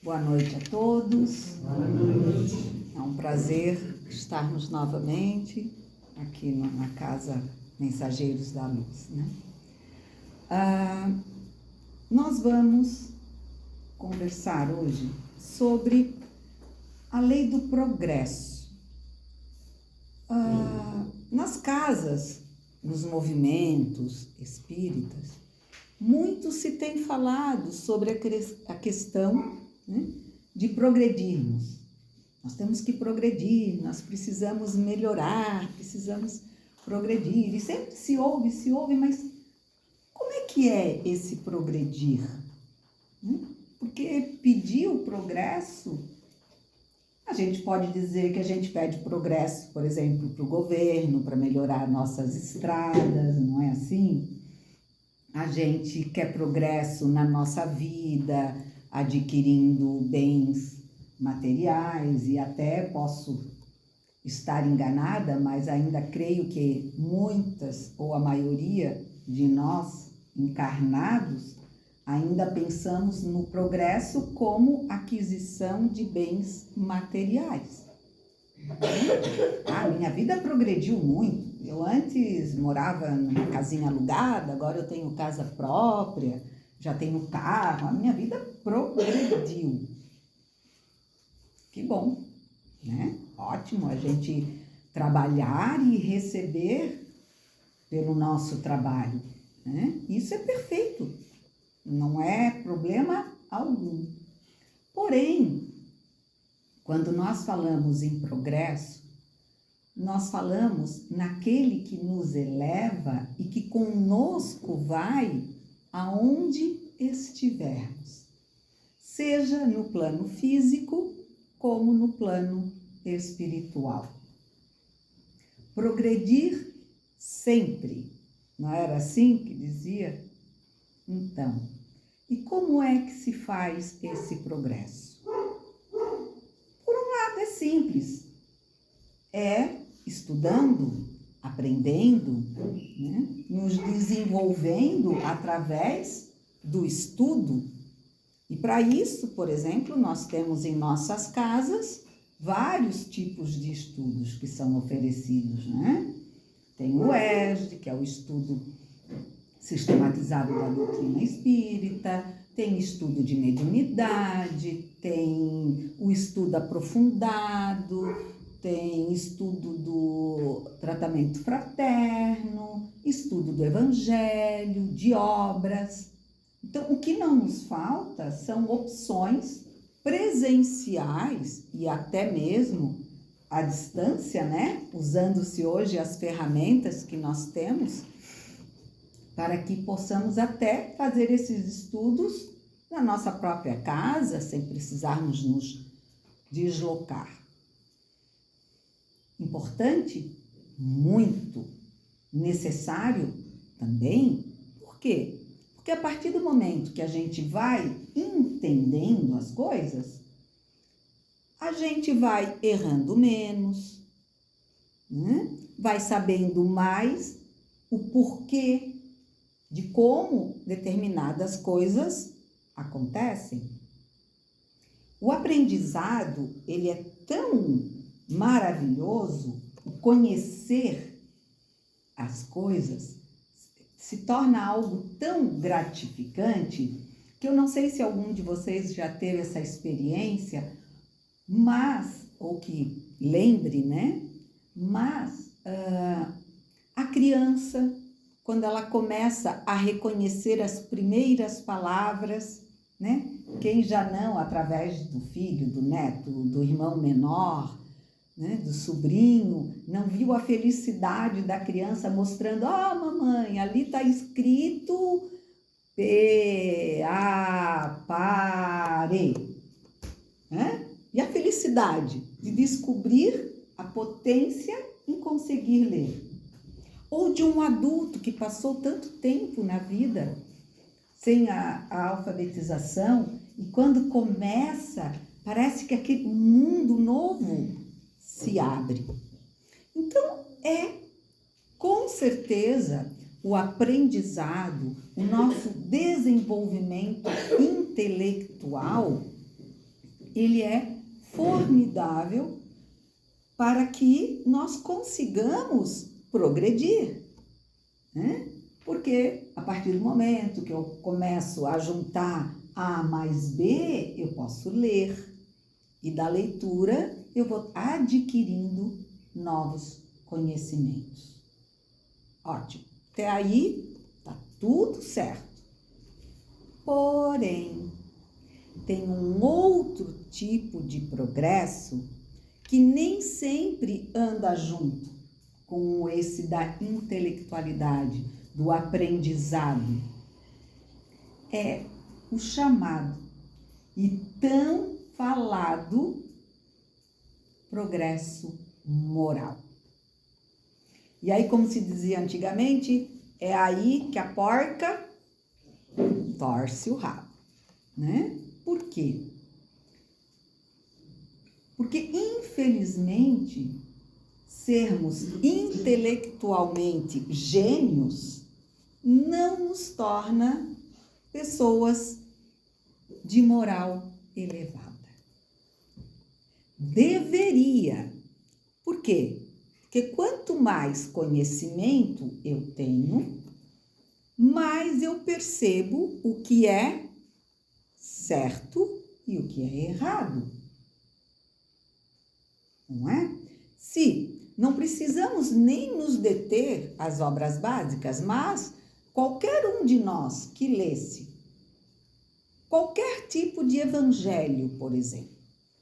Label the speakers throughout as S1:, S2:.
S1: Boa noite a todos.
S2: Boa noite.
S1: É um prazer estarmos novamente aqui na Casa Mensageiros da Luz, né? Nós vamos conversar hoje sobre a lei do progresso. Nas casas, nos movimentos espíritas, muito se tem falado sobre a questão, né, de progredirmos. Nós temos que progredir, nós precisamos melhorar, precisamos progredir. E sempre se ouve, mas como é que é esse progredir? Porque pedir o progresso, a gente pode dizer que a gente pede progresso, por exemplo, para o governo, para melhorar nossas estradas, não é assim? A gente quer progresso na nossa vida, adquirindo bens materiais, e até posso estar enganada, mas ainda creio que muitas ou a maioria de nós encarnados ainda pensamos no progresso como aquisição de bens materiais. A minha vida progrediu muito. Eu antes morava numa casinha alugada, agora eu tenho casa própria, já tenho carro, a minha vida progrediu. Que bom, né? Ótimo a gente trabalhar e receber pelo nosso trabalho, né? Isso é perfeito, não é problema algum. Porém, quando nós falamos em progresso, nós falamos naquele que nos eleva e que conosco vai aonde estivermos, seja no plano físico como no plano espiritual. Progredir sempre, não era assim que dizia? Então, e como é que se faz esse progresso? Por um lado é simples, é estudando, aprendendo, né? Nos desenvolvendo através do estudo. E para isso, por exemplo, nós temos em nossas casas vários tipos de estudos que são oferecidos, né? Tem o ESD, que é o estudo sistematizado da doutrina espírita, tem estudo de mediunidade, tem o estudo aprofundado, tem estudo do tratamento fraterno, estudo do evangelho, de obras. Então, o que não nos falta são opções presenciais e até mesmo à distância, né? Usando-se hoje as ferramentas que nós temos para que possamos até fazer esses estudos na nossa própria casa, sem precisarmos nos deslocar. Importante, muito necessário também. Por quê? Porque a partir do momento que a gente vai entendendo as coisas, a gente vai errando menos, né? Vai sabendo mais o porquê de como determinadas coisas acontecem. O aprendizado, ele é tão maravilhoso, conhecer as coisas se torna algo tão gratificante que eu não sei se algum de vocês já teve essa experiência, mas, ou que lembre, né? Mas a criança, quando ela começa a reconhecer as primeiras palavras, né? Quem já não, através do filho, do neto, do irmão menor, né, do sobrinho, não viu a felicidade da criança mostrando: ó, mamãe, ali está escrito P-A-P-A-R-E, né? E a felicidade de descobrir a potência em conseguir ler. Ou de um adulto que passou tanto tempo na vida sem a alfabetização, e quando começa, parece que aquele mundo novo se abre. Então, com certeza, o aprendizado, o nosso desenvolvimento intelectual ele é formidável para que nós consigamos progredir, né? Porque a partir do momento que eu começo a juntar A mais B, eu posso ler. E da leitura eu vou adquirindo novos conhecimentos. Ótimo. Até aí tá tudo certo. Porém, tem um outro tipo de progresso que nem sempre anda junto com esse da intelectualidade, do aprendizado. É o chamado e tão falado progresso moral. E aí, como se dizia antigamente, é aí que a porca torce o rabo, né? Por quê? Porque, infelizmente, sermos intelectualmente gênios não nos torna pessoas de moral elevada. Deveria. Por quê? Porque quanto mais conhecimento eu tenho, mais eu percebo o que é certo e o que é errado. Não é? Se não precisamos nem nos deter às obras básicas, mas qualquer um de nós que lesse qualquer tipo de evangelho, por exemplo,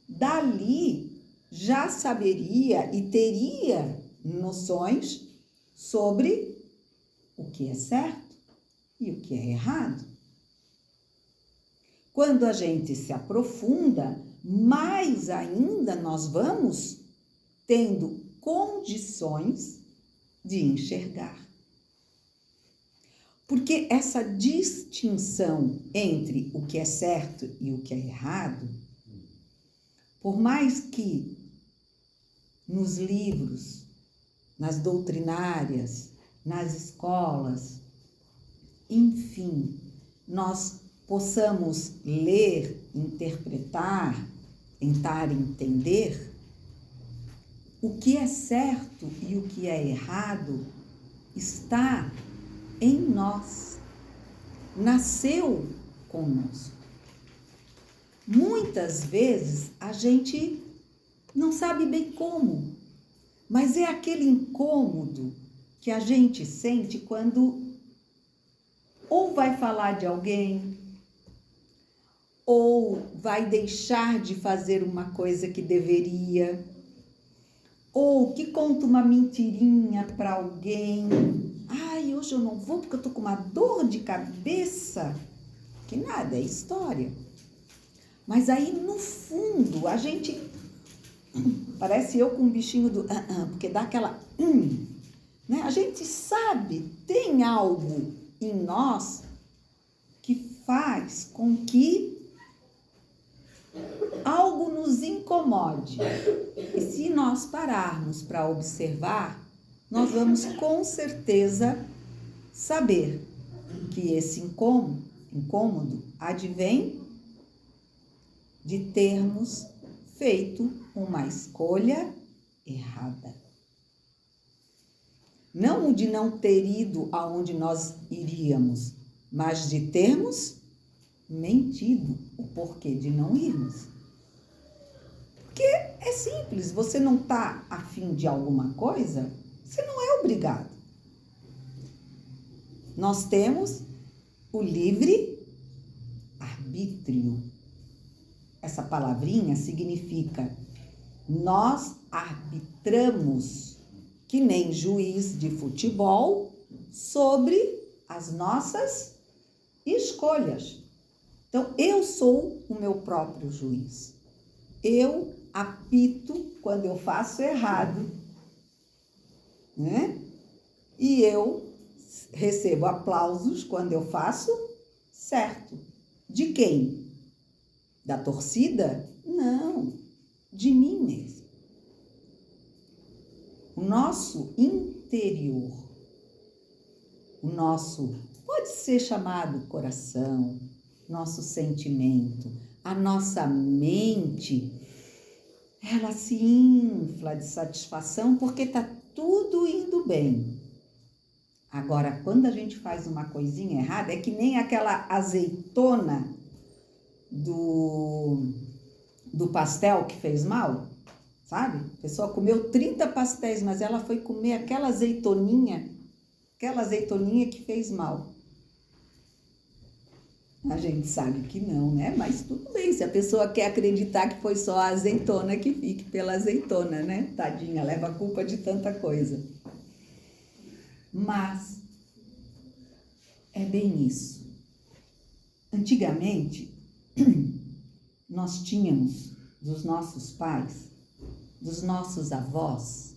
S1: dali já saberia e teria noções sobre o que é certo e o que é errado. Quando a gente se aprofunda, mais ainda nós vamos tendo condições de enxergar. Porque essa distinção entre o que é certo e o que é errado, por mais que nos livros, nas doutrinárias, nas escolas, enfim, nós possamos ler, interpretar, tentar entender, o que é certo e o que é errado está em nós, nasceu conosco. Muitas vezes a gente não sabe bem como, mas é aquele incômodo que a gente sente quando ou vai falar de alguém, ou vai deixar de fazer uma coisa que deveria, ou que conta uma mentirinha para alguém. Ai, hoje eu não vou porque eu tô com uma dor de cabeça. Que nada, é história. Mas aí, no fundo, a gente... Parece eu com um bichinho do... porque dá aquela... né? A gente sabe, tem algo em nós que faz com que algo nos incomode. E se nós pararmos para observar, nós vamos com certeza saber que esse incômodo advém de termos feito uma escolha errada. Não de não ter ido aonde nós iríamos, mas de termos mentido o porquê de não irmos. Porque é simples, você não está afim de alguma coisa, você não é obrigado. Nós temos o livre arbítrio. Essa palavrinha significa nós arbitramos, que nem juiz de futebol, sobre as nossas escolhas. Então, eu sou o meu próprio juiz. Eu apito quando eu faço errado, né? E eu recebo aplausos quando eu faço certo. De quem? Da torcida? Não, de mim mesmo. O nosso interior, o nosso, pode ser chamado coração, nosso sentimento, a nossa mente, ela se infla de satisfação porque está tudo indo bem. Agora, quando a gente faz uma coisinha errada, é que nem aquela azeitona do pastel que fez mal, sabe? A pessoa comeu 30 pastéis, mas ela foi comer aquela azeitoninha que fez mal. A gente sabe que não, né? Mas tudo bem, se a pessoa quer acreditar que foi só a azeitona, que fique pela azeitona, né? Tadinha, leva a culpa de tanta coisa. Mas é bem isso. Antigamente, nós tínhamos dos nossos pais, dos nossos avós,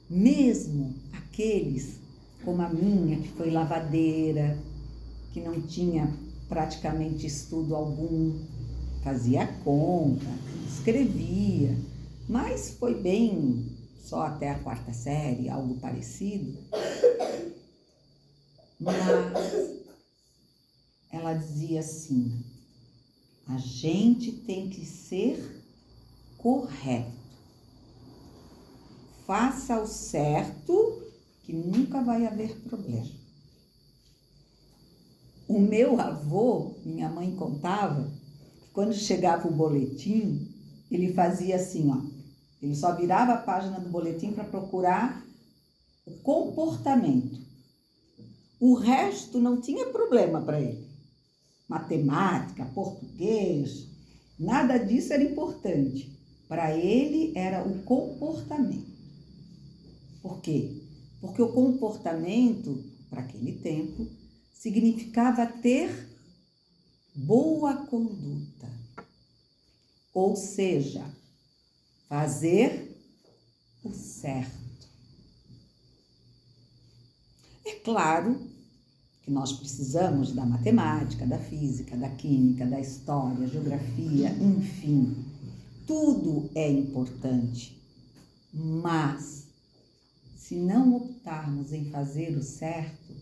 S1: mesmo aqueles como a minha, que foi lavadeira, que não tinha praticamente estudo algum, fazia conta, escrevia, mas foi bem só até a 4ª série, algo parecido. Mas ela dizia assim: a gente tem que ser correto. Faça o certo, que nunca vai haver problema. O meu avô, minha mãe contava, que quando chegava o boletim, ele fazia assim, ó. Ele só virava a página do boletim para procurar o comportamento. O resto não tinha problema para ele. Matemática, português, nada disso era importante. Para ele era o comportamento. Por quê? Porque o comportamento, para aquele tempo, significava ter boa conduta. Ou seja, fazer o certo. É claro que nós precisamos da matemática, da física, da química, da história, geografia, enfim, tudo é importante. Mas, se não optarmos em fazer o certo,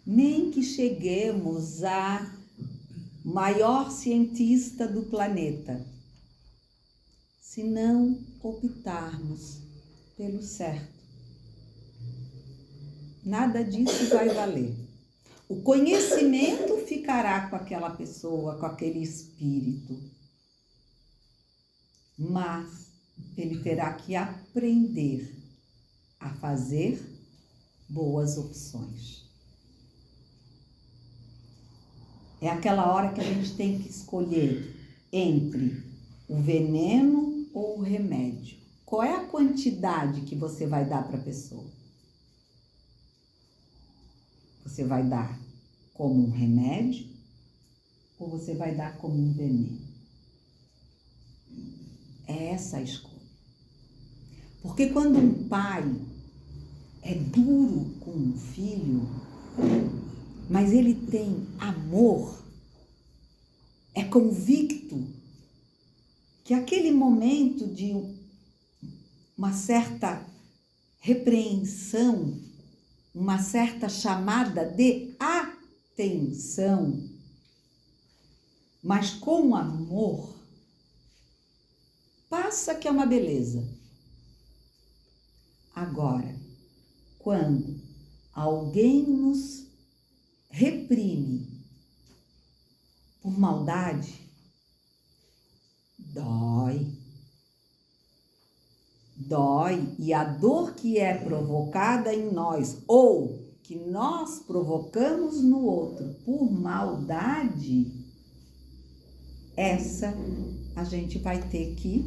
S1: nem que cheguemos a maior cientista do planeta, se não optarmos pelo certo, nada disso vai valer. O conhecimento ficará com aquela pessoa, com aquele espírito, mas ele terá que aprender a fazer boas opções. É aquela hora que a gente tem que escolher entre o veneno ou o remédio. Qual é a quantidade que você vai dar para a pessoa? Você vai dar como um remédio ou você vai dar como um veneno? É essa a escolha. Porque quando um pai é duro com um filho, mas ele tem amor, é convicto que aquele momento de uma certa repreensão, uma certa chamada de atenção, mas com amor, passa que é uma beleza. Agora, quando alguém nos reprime por maldade, dói. Dói, e a dor que é provocada em nós ou que nós provocamos no outro por maldade, essa a gente vai ter que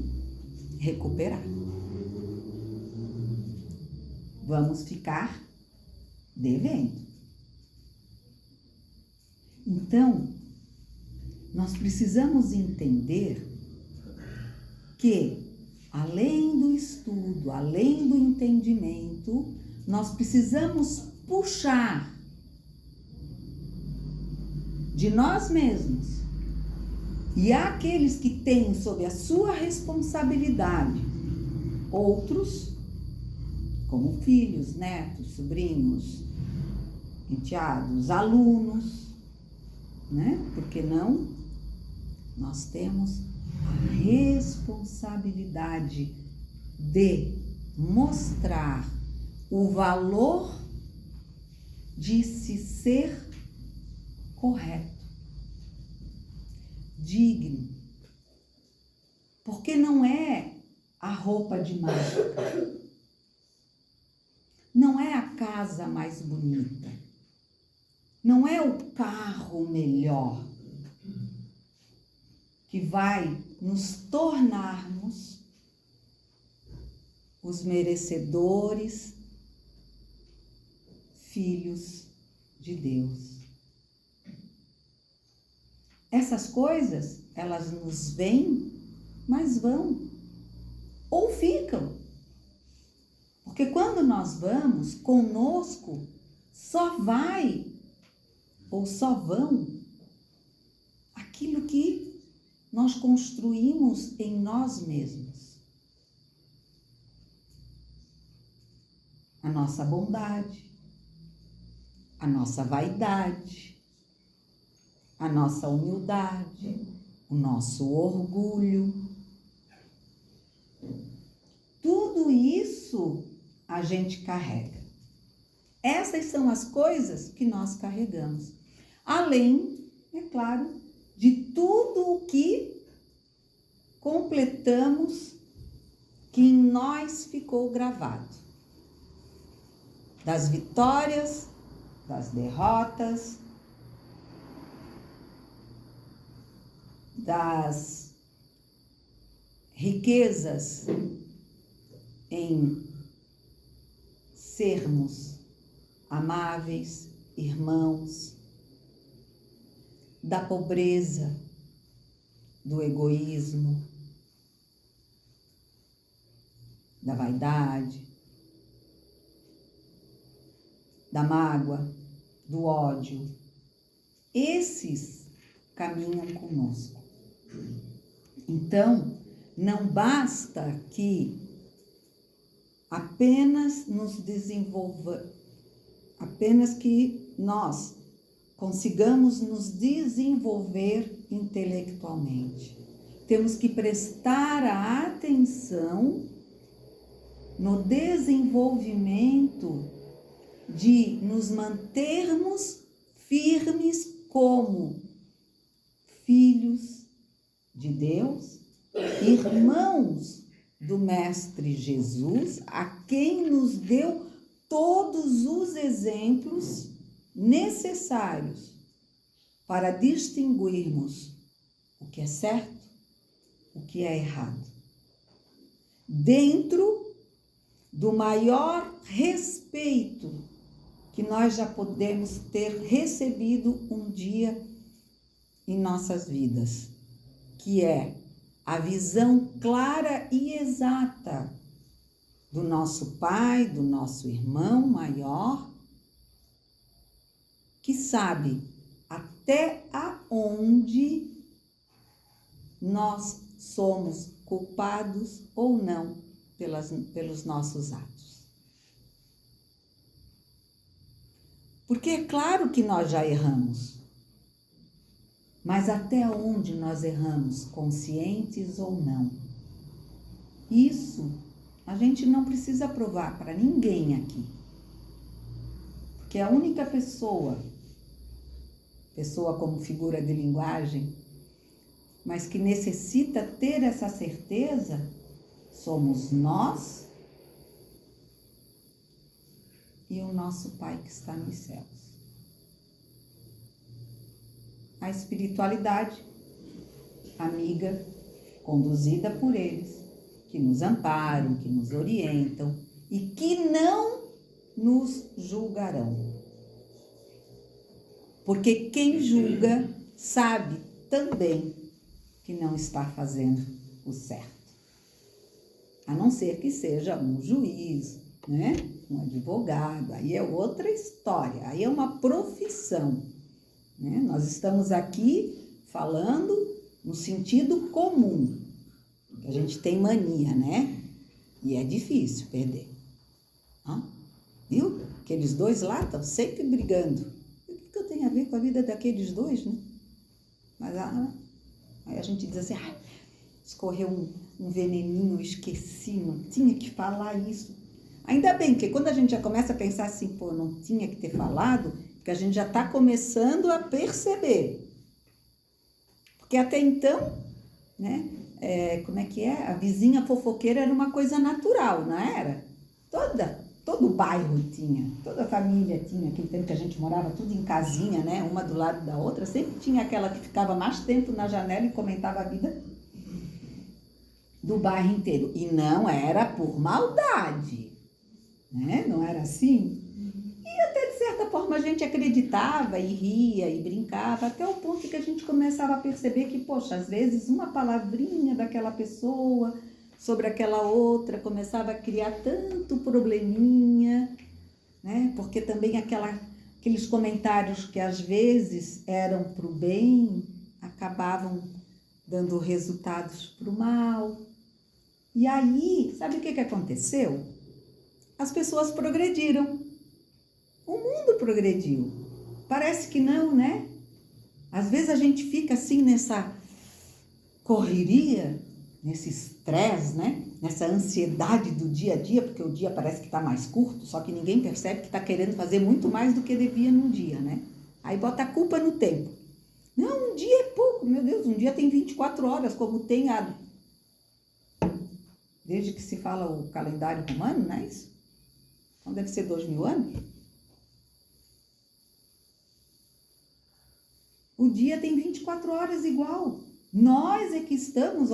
S1: recuperar. Vamos ficar devendo. Então, nós precisamos entender que, além do estudo, além do entendimento, nós precisamos puxar de nós mesmos e aqueles que têm sob a sua responsabilidade outros, como filhos, netos, sobrinhos, enteados, alunos, né? Por que não? nós temos a responsabilidade de mostrar o valor de se ser correto, digno, porque não é a roupa de mágica, não é a casa mais bonita, não é o carro melhor que vai nos tornarmos os merecedores, filhos de Deus. Essas coisas, elas nos vêm, mas vão, ou ficam. Porque quando nós vamos, conosco só vai, ou só vão, aquilo que nós construímos em nós mesmos. A nossa bondade, a nossa vaidade, a nossa humildade, o nosso orgulho. Tudo isso a gente carrega. Essas são as coisas que nós carregamos. Além, é claro, de tudo o que completamos, que em nós ficou gravado. Das vitórias, das derrotas, das riquezas em sermos amáveis, irmãos, da pobreza, do egoísmo, da vaidade, da mágoa, do ódio. Esses caminham conosco. Então, não basta que apenas que nós consigamos nos desenvolver intelectualmente. Temos que prestar a atenção no desenvolvimento de nos mantermos firmes como filhos de Deus, irmãos do Mestre Jesus, a quem nos deu todos os exemplos necessários para distinguirmos o que é certo, o que é errado, dentro do maior respeito que nós já podemos ter recebido um dia em nossas vidas, que é a visão clara e exata do nosso pai, do nosso irmão maior, que sabe até aonde nós somos culpados ou não pelos nossos atos. Porque é claro que nós já erramos, mas até onde nós erramos, conscientes ou não? Isso a gente não precisa provar para ninguém aqui. Porque a única pessoa como figura de linguagem, mas que necessita ter essa certeza, somos nós e o nosso Pai que está nos céus. A espiritualidade amiga, conduzida por eles, que nos amparam, que nos orientam e que não nos julgarão. Porque quem julga sabe também que não está fazendo o certo. A não ser que seja um juiz, né? Um advogado, aí é outra história, aí é uma profissão, né? Nós estamos aqui falando no sentido comum, que a gente tem mania, né? E é difícil perder. Viu? Aqueles dois lá estão sempre brigando. O que eu tenho a ver com a vida daqueles dois, né? Mas Aí a gente diz assim, escorreu um veneninho, esqueci, não tinha que falar isso. Ainda bem que quando a gente já começa a pensar assim, pô, não tinha que ter falado, porque a gente já está começando a perceber. Porque até então, né, como é que é? A vizinha fofoqueira era uma coisa natural, não era? Todo o bairro tinha, toda a família tinha, aquele tempo que a gente morava tudo em casinha, né, uma do lado da outra, sempre tinha aquela que ficava mais tempo na janela e comentava a vida do bairro inteiro. E não era por maldade, né? Não era assim. E até de certa forma a gente acreditava e ria e brincava, até o ponto que a gente começava a perceber que, poxa, às vezes uma palavrinha daquela pessoa sobre aquela outra começava a criar tanto probleminha, né? Porque também aqueles comentários que às vezes eram para o bem acabavam dando resultados para o mal. E aí, sabe o que aconteceu? As pessoas progrediram. O mundo progrediu. Parece que não, né? Às vezes a gente fica assim nessa correria, nesse estresse, né? Nessa ansiedade do dia a dia, porque o dia parece que está mais curto, só que ninguém percebe que está querendo fazer muito mais do que devia num dia, né? Aí bota a culpa no tempo. Não, um dia é pouco, meu Deus, um dia tem 24 horas, como tem desde que se fala o calendário romano, não é isso? Então deve ser 2000 anos. O dia tem 24 horas igual. Nós é que estamos,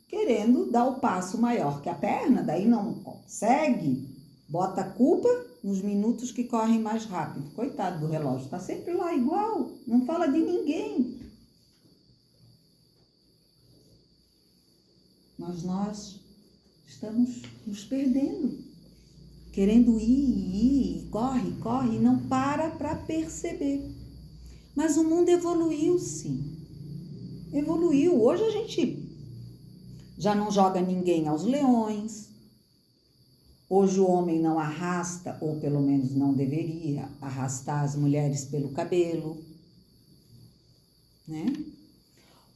S1: querendo dar o passo maior que a perna, daí não consegue, bota a culpa nos minutos que correm mais rápido. Coitado do relógio, está sempre lá igual, não fala de ninguém. Mas nós estamos nos perdendo, querendo ir, corre, e não para perceber. Mas o mundo evoluiu, sim. Evoluiu. Hoje a gente já não joga ninguém aos leões. Hoje o homem não arrasta, ou pelo menos não deveria, arrastar as mulheres pelo cabelo, né?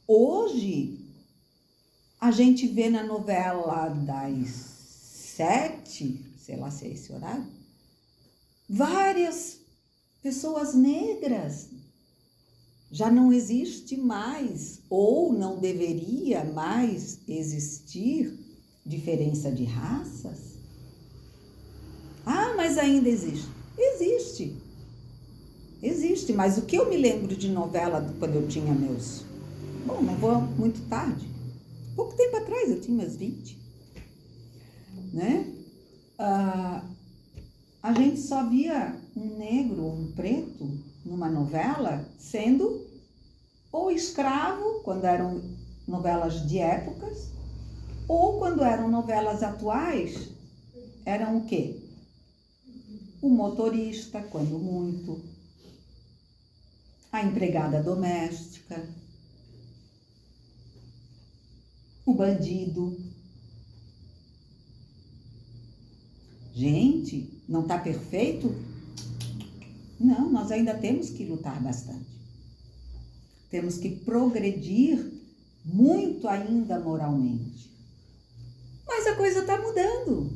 S1: Hoje a gente vê na novela das 7, sei lá se é esse horário, várias pessoas negras. Já não existe mais, ou não deveria mais existir, diferença de raças? Ah, mas ainda existe. Existe, mas o que eu me lembro de novela quando eu tinha meus... Bom, não vou muito tarde. Pouco tempo atrás, eu tinha meus 20. Né? A gente só via um negro ou um preto numa novela sendo ou escravo, quando eram novelas de épocas, ou quando eram novelas atuais, eram o quê? O motorista, quando muito, a empregada doméstica, o bandido. Gente, não está perfeito? Não, nós ainda temos que lutar bastante. Temos que progredir muito ainda moralmente. Mas a coisa está mudando.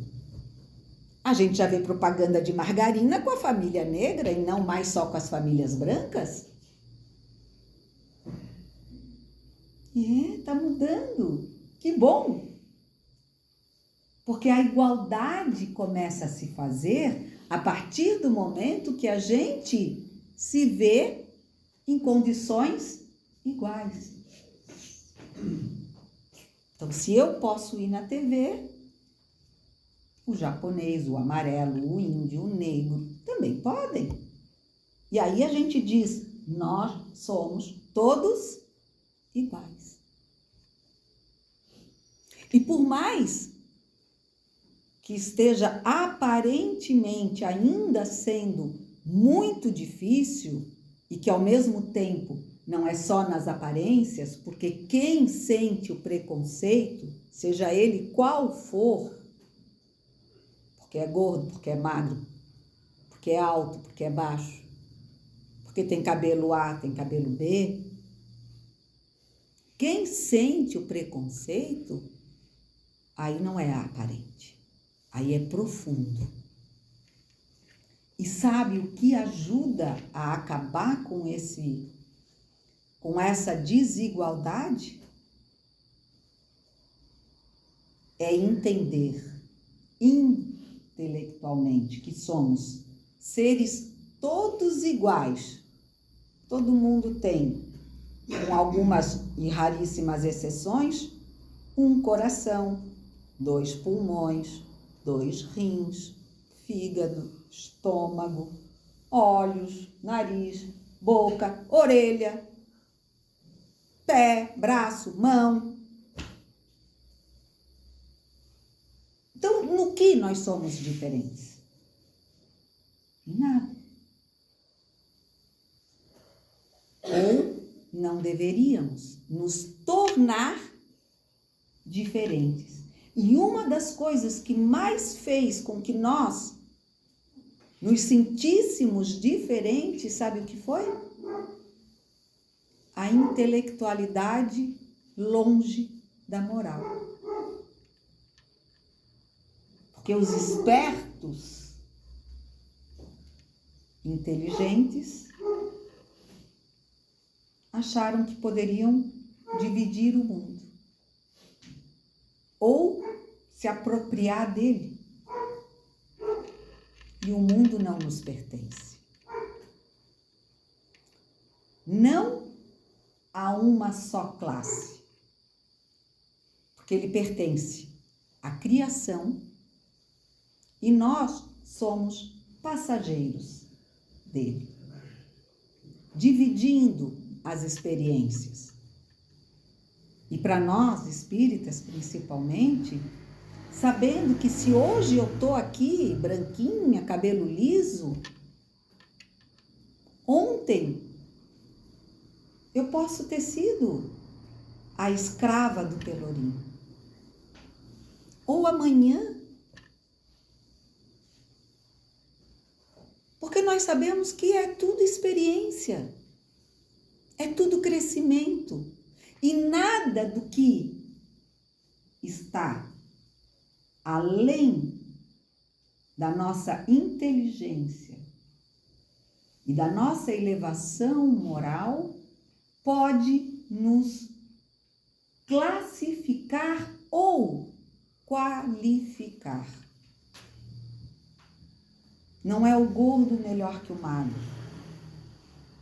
S1: A gente já vê propaganda de margarina com a família negra e não mais só com as famílias brancas. Está mudando. Que bom! Porque a igualdade começa a se fazer a partir do momento que a gente se vê em condições iguais. Então, se eu posso ir na TV, o japonês, o amarelo, o índio, o negro também podem. E aí a gente diz, nós somos todos iguais. E por mais que esteja aparentemente ainda sendo muito difícil e que ao mesmo tempo não é só nas aparências, porque quem sente o preconceito, seja ele qual for, porque é gordo, porque é magro, porque é alto, porque é baixo, porque tem cabelo A, tem cabelo B, Quem sente o preconceito, aí não é aparente, aí é profundo. E sabe o que ajuda a acabar com essa desigualdade? É entender intelectualmente que somos seres todos iguais. Todo mundo tem, com algumas e raríssimas exceções, um coração, 2 pulmões, 2 rins, fígado, estômago, olhos, nariz, boca, orelha, pé, braço, mão. Então, no que nós somos diferentes? Em nada. Ou não deveríamos nos tornar diferentes. E uma das coisas que mais fez com que nós nos sentíssemos diferentes, sabe o que foi? A intelectualidade longe da moral. Porque os espertos, inteligentes, acharam que poderiam dividir o mundo ou se apropriar dele. E o mundo não nos pertence. Não a uma só classe, porque ele pertence à criação e nós somos passageiros dele, dividindo as experiências. E para nós, espíritas principalmente, sabendo que se hoje eu estou aqui, branquinha, cabelo liso, ontem eu posso ter sido a escrava do Pelourinho. Ou amanhã. Porque nós sabemos que é tudo experiência, é tudo crescimento. E nada do que está além da nossa inteligência e da nossa elevação moral pode nos classificar ou qualificar. Não é o gordo melhor que o magro,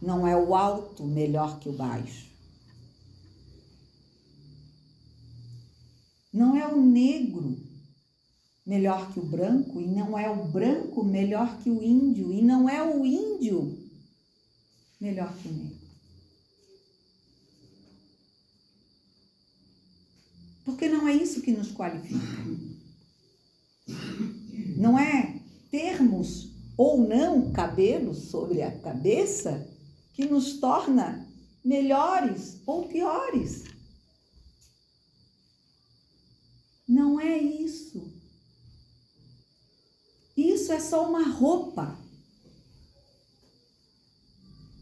S1: não é o alto melhor que o baixo, não é o negro melhor que o branco, e não é o branco melhor que o índio, e não é o índio melhor que o negro. Porque não é isso que nos qualifica. Não é termos ou não cabelo sobre a cabeça que nos torna melhores ou piores. Não é isso. Isso é só uma roupa.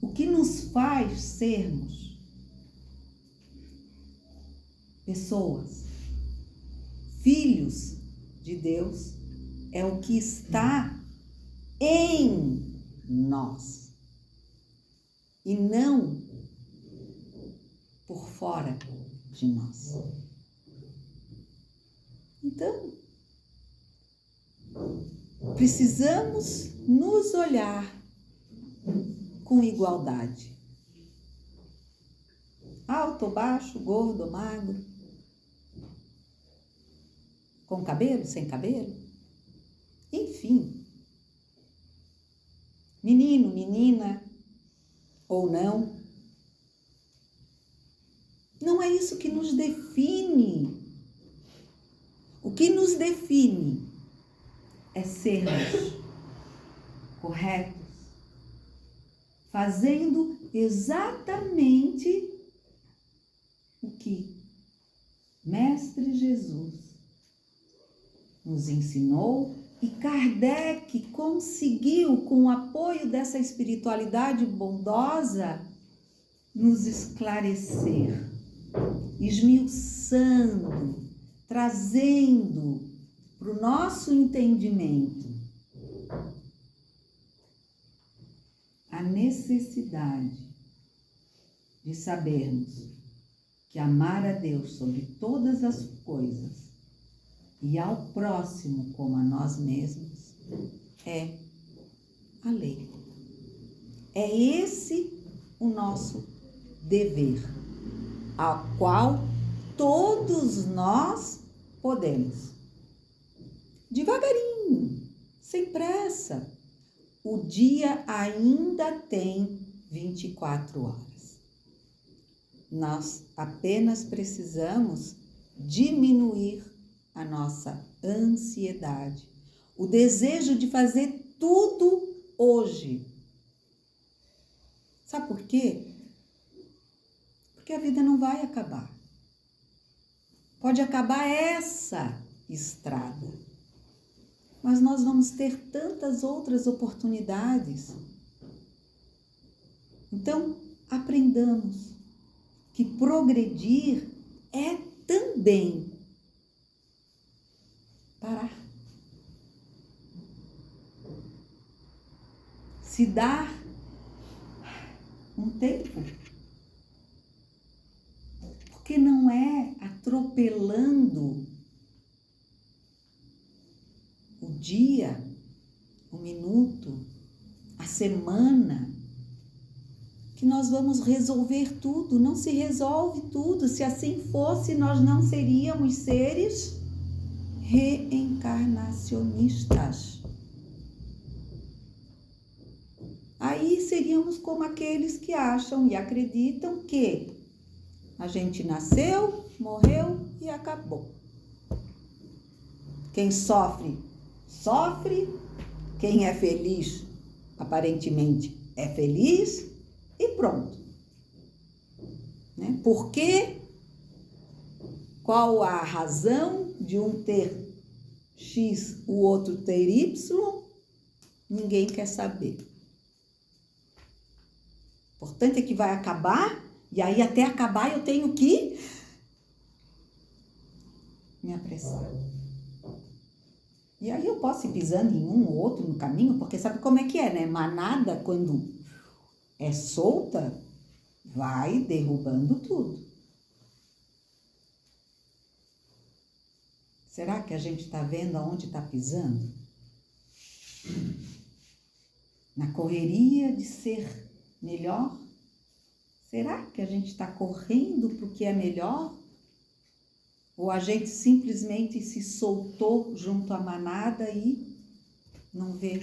S1: O que nos faz sermos pessoas, filhos de Deus, é o que está em nós e não por fora de nós. Então, precisamos nos olhar com igualdade. Alto ou baixo, gordo ou magro, com cabelo, sem cabelo, enfim. Menino, menina ou não. Não é isso que nos define. O que nos define é sermos corretos, fazendo exatamente o que Mestre Jesus nos ensinou e Kardec conseguiu, com o apoio dessa espiritualidade bondosa, nos esclarecer. esmiuçando, trazendo para o nosso entendimento a necessidade de sabermos que amar a Deus sobre todas as coisas e ao próximo como a nós mesmos é a lei. É esse o nosso dever, ao qual todos nós podemos. Devagarinho, sem pressa. O dia ainda tem 24 horas. Nós apenas precisamos diminuir a nossa ansiedade, o desejo de fazer tudo hoje. Sabe por quê? Porque a vida não vai acabar. Pode acabar essa estrada, mas nós vamos ter tantas outras oportunidades. Então, aprendamos que progredir é também parar. Se dar um tempo. Porque não é atropelando o dia, o minuto, a semana, que nós vamos resolver tudo. Não se resolve tudo. Se assim fosse, nós não seríamos seres reencarnacionistas. Aí seríamos como aqueles que acham e acreditam que a gente nasceu, morreu e acabou. Quem sofre, sofre. Quem é feliz, aparentemente, é feliz e pronto. Né? Por quê? Qual a razão de um ter X, o outro ter Y? Ninguém quer saber. O importante é que vai acabar, e aí até acabar eu tenho que me apressar. E aí eu posso ir pisando em um ou outro no caminho, porque sabe como é que é, né? Manada, quando é solta, vai derrubando tudo. Será que a gente está vendo aonde está pisando? Na correria de ser melhor? Será que a gente está correndo para o que é melhor? Ou a gente simplesmente se soltou junto à manada e não vê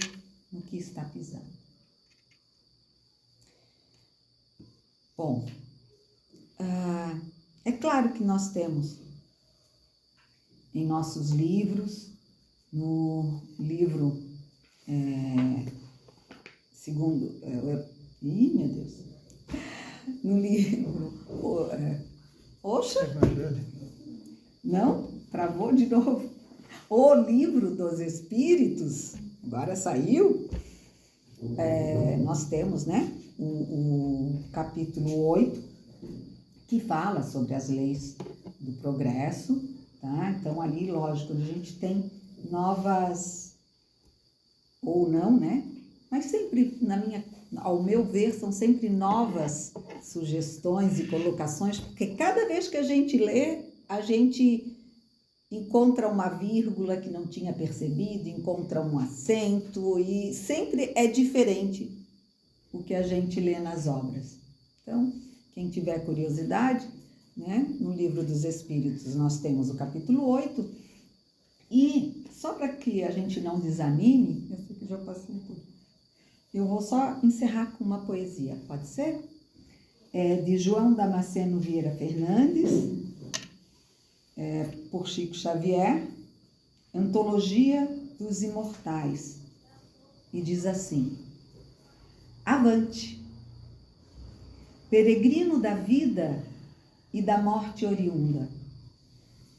S1: no que está pisando? Bom, é claro que nós temos em nossos livros, no livro meu Deus! No livro... Oxa! Não? Travou de novo. O Livro dos Espíritos, agora saiu. Nós temos, né, o capítulo 8, que fala sobre as leis do progresso, tá? Então, ali, lógico, a gente tem novas, ou não, né? Mas sempre, ao meu ver, são sempre novas sugestões e colocações, porque cada vez que a gente lê, a gente encontra uma vírgula que não tinha percebido, encontra um acento, e sempre é diferente o que a gente lê nas obras. Então, quem tiver curiosidade, né, no Livro dos Espíritos nós temos o capítulo 8, e só para que a gente não desanime, eu sei que já passei tudo, eu vou só encerrar com uma poesia, pode ser? É de João Damasceno Vieira Fernandes, por Chico Xavier, Antologia dos Imortais, e diz assim: avante, peregrino da vida e da morte oriunda,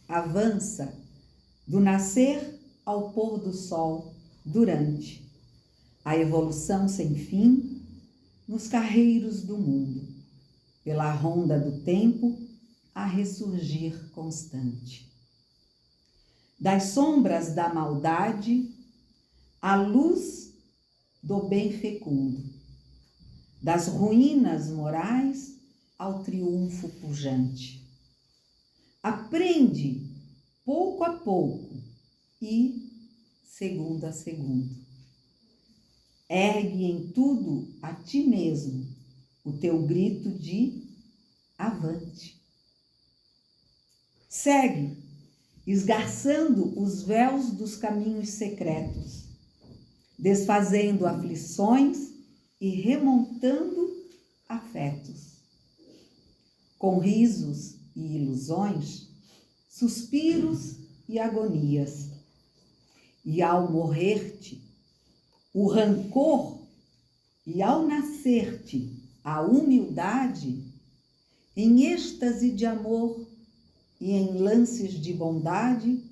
S1: avança do nascer ao pôr do sol durante a evolução sem fim nos carreiros do mundo, pela ronda do tempo a ressurgir constante. Das sombras da maldade, a luz do bem fecundo. Das ruínas morais ao triunfo pujante. Aprende pouco a pouco e segundo a segundo. Ergue em tudo a ti mesmo o teu grito de avante. Segue, esgarçando os véus dos caminhos secretos, desfazendo aflições e remontando afetos. Com risos e ilusões, suspiros e agonias. E ao morrer-te, o rancor, e ao nascer-te, a humildade, em êxtase de amor e em lances de bondade,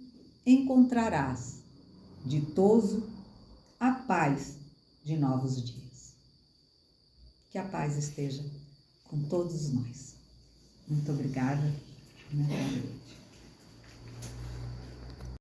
S1: encontrarás, ditoso, a paz de novos dias. Que a paz esteja com todos nós. Muito obrigada.